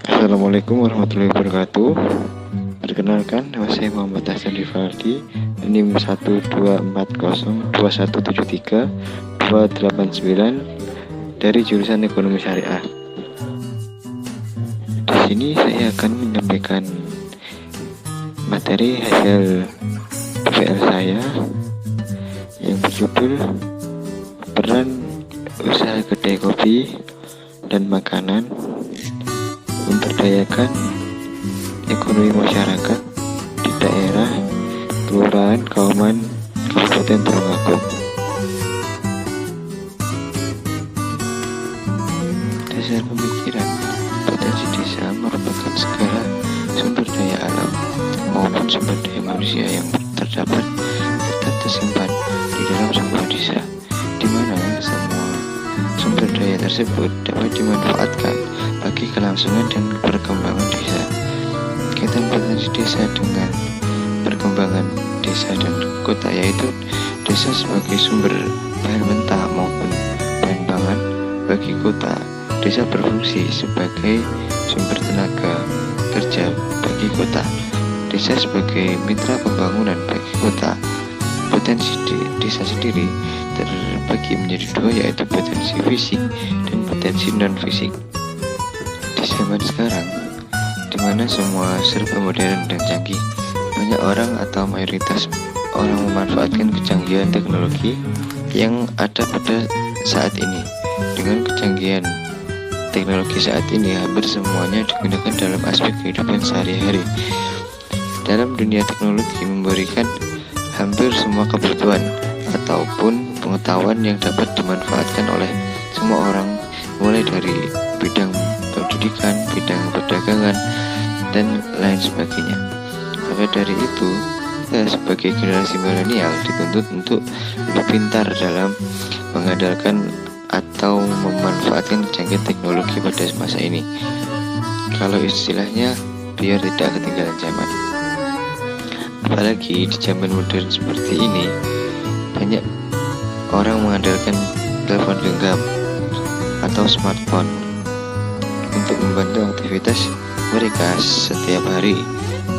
Assalamualaikum warahmatullahi wabarakatuh. Perkenalkan, nama saya Muhammad Hasan Rivaldi, NIM 1240273 dari jurusan Ekonomi Syariah. Di sini saya akan menyampaikan materi hasil PPL saya yang berjudul Peran Usaha Kedai Kopi dan Makanan memberdayakan ekonomi masyarakat di daerah Kelurahan Kauman Kabupaten Tulungagung. Dasar pemikiran, potensi desa merupakan segala sumber daya alam maupun sumber daya manusia yang tetap tersimpan di dalam sebuah desa, di mana semua sumber daya tersebut dapat dimanfaatkan bagi kelangsungan dan perkembangan desa. Kaitan potensi desa dengan perkembangan desa dan kota yaitu desa sebagai sumber bahan mentah maupun bahan pangan bagi kota. Desa berfungsi sebagai sumber tenaga kerja bagi kota. Desa sebagai mitra pembangunan bagi kota. Potensi desa sendiri terbagi menjadi dua, yaitu potensi fisik dan potensi non-fisik. Di zaman sekarang, di mana semua serba modern dan canggih, banyak orang atau mayoritas orang memanfaatkan kecanggihan teknologi yang ada pada saat ini. Dengan kecanggihan teknologi saat ini, hampir semuanya digunakan dalam aspek kehidupan sehari-hari. Dalam dunia teknologi memberikan hampir semua kebutuhan ataupun pengetahuan yang dapat dimanfaatkan oleh semua orang, mulai dari bidang pendidikan, bidang perdagangan, dan lain sebagainya. Maka dari itu, kita sebagai generasi milenial dituntut untuk lebih pintar dalam mengandalkan atau memanfaatkan kecanggihan teknologi pada masa ini. Kalau istilahnya, biar tidak ketinggalan zaman. Apalagi di zaman modern seperti ini, banyak orang mengandalkan telepon genggam atau smartphone untuk membantu aktivitas mereka setiap hari.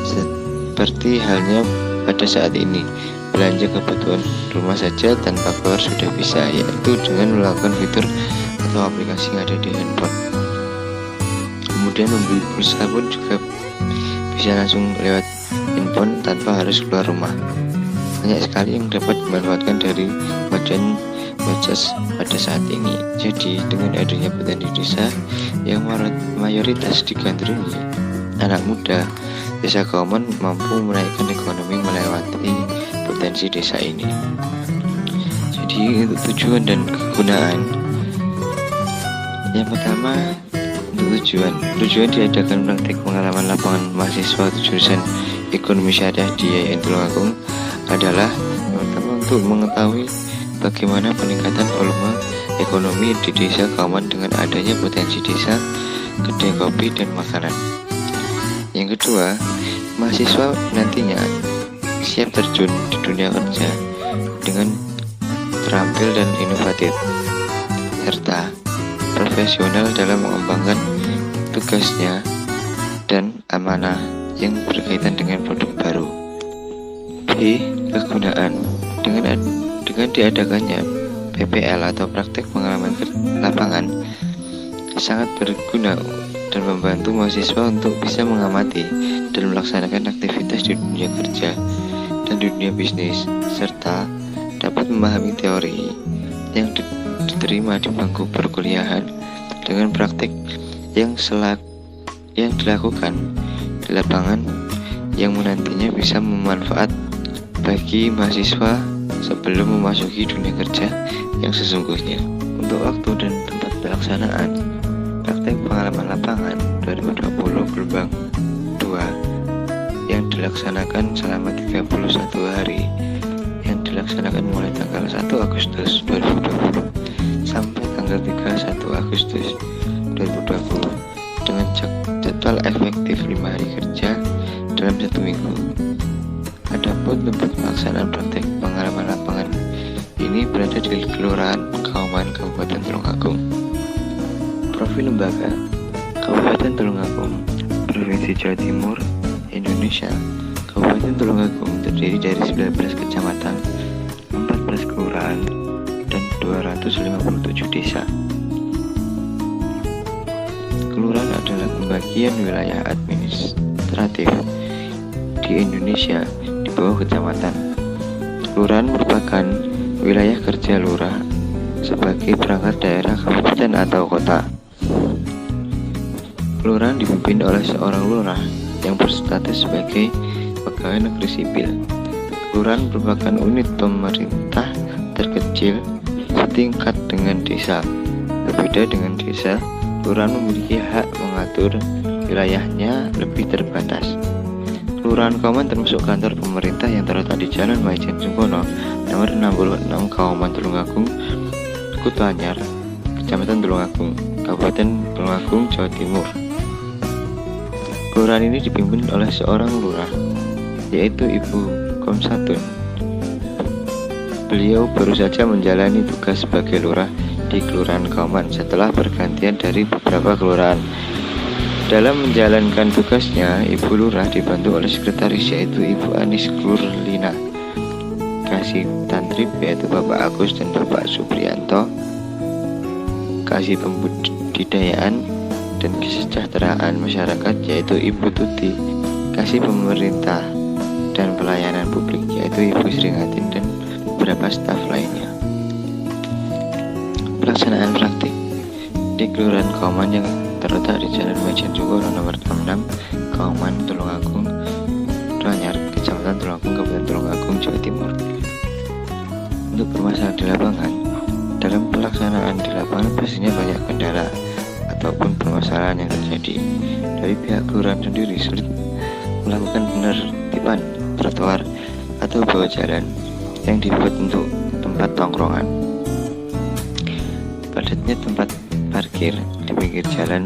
Seperti halnya pada saat ini, belanja kebutuhan rumah saja tanpa keluar sudah bisa, yaitu dengan melakukan fitur atau aplikasi yang ada di handphone. Kemudian membeli pulsa pun juga bisa langsung lewat handphone tanpa harus keluar rumah. Banyak sekali yang dapat dimanfaatkan dari badan medsos pada saat ini. Jadi dengan adanya potensi desa yang mayoritas digandrungi anak muda, desa Kauman mampu menaikkan ekonomi melewati potensi desa ini. Jadi untuk tujuan dan kegunaan, yang pertama untuk tujuan diadakan praktik pengalaman lapangan mahasiswa jurusan Ekonomi Syariah di IAIN Tulungagung adalah yang pertama untuk mengetahui bagaimana peningkatan volume ekonomi di desa Kauman dengan adanya potensi desa kedai kopi dan makanan. Yang kedua, mahasiswa nantinya siap terjun di dunia kerja dengan terampil dan inovatif, serta profesional dalam mengembangkan tugasnya dan amanah yang berkaitan dengan produk baru. B. Kegunaan. Dengan diadakannya PPL atau praktek pengalaman lapangan sangat berguna dan membantu mahasiswa untuk bisa mengamati dan melaksanakan aktivitas di dunia kerja dan di dunia bisnis, serta dapat memahami teori yang diterima di bangku perkuliahan dengan praktik yang dilakukan di lapangan yang nantinya bisa bermanfaat bagi mahasiswa sebelum memasuki dunia kerja yang sesungguhnya. Untuk waktu dan tempat pelaksanaan praktek pengalaman lapangan 2020 gelombang 2 yang dilaksanakan selama 31 hari, yang dilaksanakan mulai tanggal 1 Agustus 2020 sampai tanggal 31 Agustus 2020 dengan jadwal efektif 5 hari kerja dalam 1 minggu. Adapun tempat pelaksanaan praktek pengalaman lapangan ini berada di Kelurahan Kauman Kabupaten Tulungagung. Profil lembaga: Kauman Kabupaten Tulungagung, Provinsi Jawa Timur, Indonesia. Kabupaten Tulungagung terdiri dari 19 kecamatan, 14 kelurahan, dan 257 desa. Kelurahan adalah pembagian wilayah administratif di Indonesia di bawah kecamatan. Kelurahan merupakan wilayah kerja lurah sebagai perangkat daerah kabupaten atau kota. Kelurahan dipimpin oleh seorang lurah yang berstatus sebagai pegawai negeri sipil. Kelurahan merupakan unit pemerintah terkecil setingkat dengan desa. Berbeda dengan desa, kelurahan memiliki hak mengatur wilayahnya lebih terbatas. Kelurahan Kauman termasuk kantor pemerintah yang terletak di Jalan Maijen Sungkono, nomor 66, Kauman Tulungagung, Kutuanyar, Kecamatan Tulungagung, Kabupaten Tulungagung, Jawa Timur. Kelurahan ini dipimpin oleh seorang lurah, yaitu Ibu Komsatun. Beliau baru saja menjalani tugas sebagai lurah di Kelurahan Kauman setelah pergantian dari beberapa kelurahan. Dalam menjalankan tugasnya, Ibu Lurah dibantu oleh sekretaris yaitu Ibu Anis Kurlina, Kasih Tantrip yaitu Bapak Agus dan Bapak Supriyanto, Kasih Pembudidayaan dan Kesejahteraan Masyarakat yaitu Ibu Tuti, Kasih Pemerintah dan Pelayanan Publik yaitu Ibu Sringatin dan beberapa staf lainnya. Pelaksanaan praktik di Kelurahan Kauman yang terletak di Jalan Maijen Sungkono nomor 66, Kauman Tulungagung, Kutuanyar, Kecamatan Tulungagung, Kabupaten Tulungagung, Jawa Timur. Untuk permasalahan di lapangan, dalam pelaksanaan di lapangan biasanya banyak kendala ataupun permasalahan yang terjadi. Dari pihak kelurahan sendiri sulit melakukan penertiban trotoar atau bawah jalan yang dibuat untuk tempat tongkrongan. Padatnya tempat parkir di pinggir jalan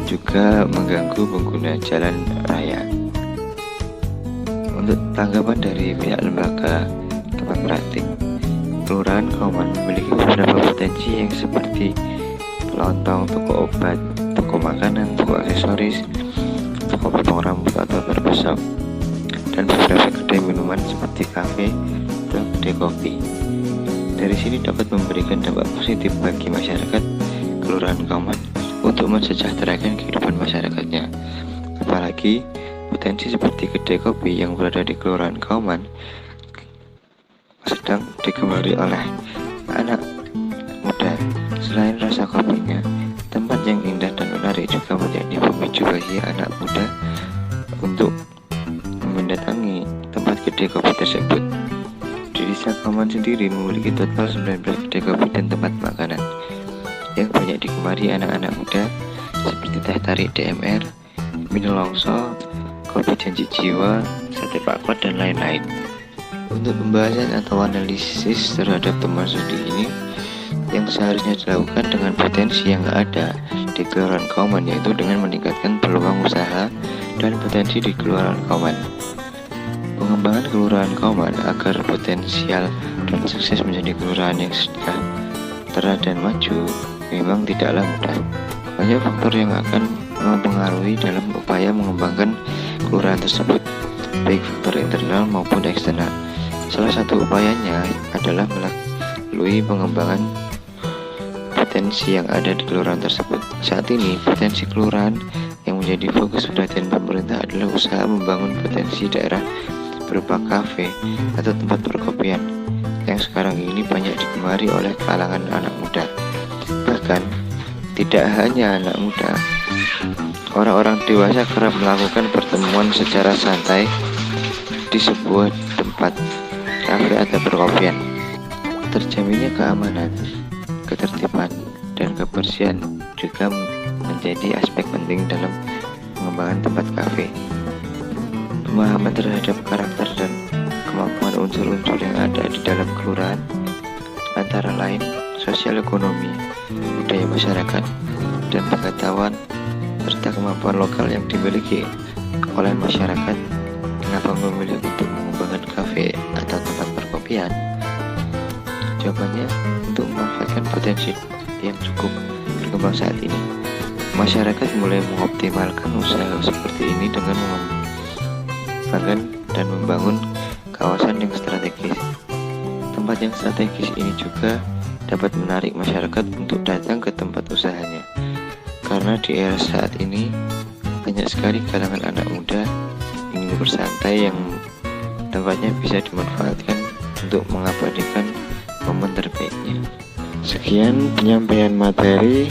juga mengganggu pengguna jalan raya. Untuk tanggapan dari pihak lembaga tempat praktik, Kelurahan Kauman memiliki beberapa potensi yang seperti kelontong, toko obat, toko makanan, toko aksesoris, toko potong rambut atau barbershop, dan beberapa kedai minuman seperti kafe atau kedai kopi. Dari sini dapat memberikan dampak positif bagi masyarakat Kelurahan Kauman untuk mensejahterakan kehidupan masyarakatnya. Apalagi potensi seperti kedai kopi yang berada di Kelurahan Kauman sedang digemari oleh anak muda. Selain rasa kopinya, tempat yang indah dan menarik juga menjadi pemicu bagi anak muda untuk mendatangi tempat kedai kopi tersebut. Di Desa Kauman sendiri memiliki total 19 kedai kopi dan tempat makanan yang banyak digemari anak-anak muda seperti teh tarik DMR, mie longso, kopi janji jiwa, sate pakpat, dan lain-lain. Untuk pembahasan atau analisis terhadap temuan studi ini yang seharusnya dilakukan dengan potensi yang ada di Kelurahan Kauman, yaitu dengan meningkatkan peluang usaha dan potensi di Kelurahan Kauman. Pengembangan Kelurahan Kauman agar potensial dan sukses menjadi kelurahan yang sejahtera dan maju memang tidaklah mudah. Banyak faktor yang akan mempengaruhi dalam upaya mengembangkan kelurahan tersebut, baik faktor internal maupun eksternal. Salah satu upayanya adalah melalui pengembangan potensi yang ada di kelurahan tersebut. Saat ini, potensi kelurahan yang menjadi fokus perhatian pemerintah adalah usaha membangun potensi daerah berupa kafe atau tempat perkopian yang sekarang ini banyak digemari oleh kalangan anak muda. Bahkan tidak hanya anak muda, orang-orang dewasa kerap melakukan pertemuan secara santai di sebuah tempat kafe atau perkopian. Terjaminnya keamanan, ketertiban, dan kebersihan juga menjadi aspek penting dalam pengembangan tempat kafe. Pemahaman terhadap karakter dan kemampuan unsur-unsur yang ada di dalam kelurahan antara lain sosial ekonomi, budaya masyarakat, dan pengetahuan serta kemampuan lokal yang dimiliki oleh masyarakat. Kenapa memilih untuk mengembangkan kafe atau tempat perkopian? Jawabannya untuk memanfaatkan potensi yang cukup berkembang saat ini. Masyarakat mulai mengoptimalkan usaha seperti ini dengan mengembangkan dan membangun kawasan yang strategis. Tempat yang strategis ini juga dapat menarik masyarakat untuk datang ke tempat usahanya. Karena di era saat ini banyak sekali kalangan anak muda ingin bersantai yang tempatnya bisa dimanfaatkan untuk mengabadikan momen terbaiknya. Sekian penyampaian materi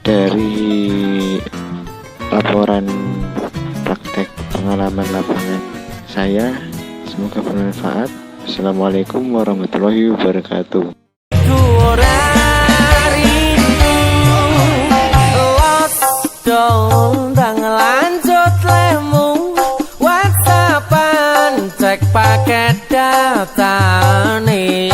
dari laporan praktek pengalaman lapangan saya. Semoga bermanfaat. Assalamualaikum warahmatullahi wabarakatuh. Lanjut lemu WhatsAppan cek paket data nih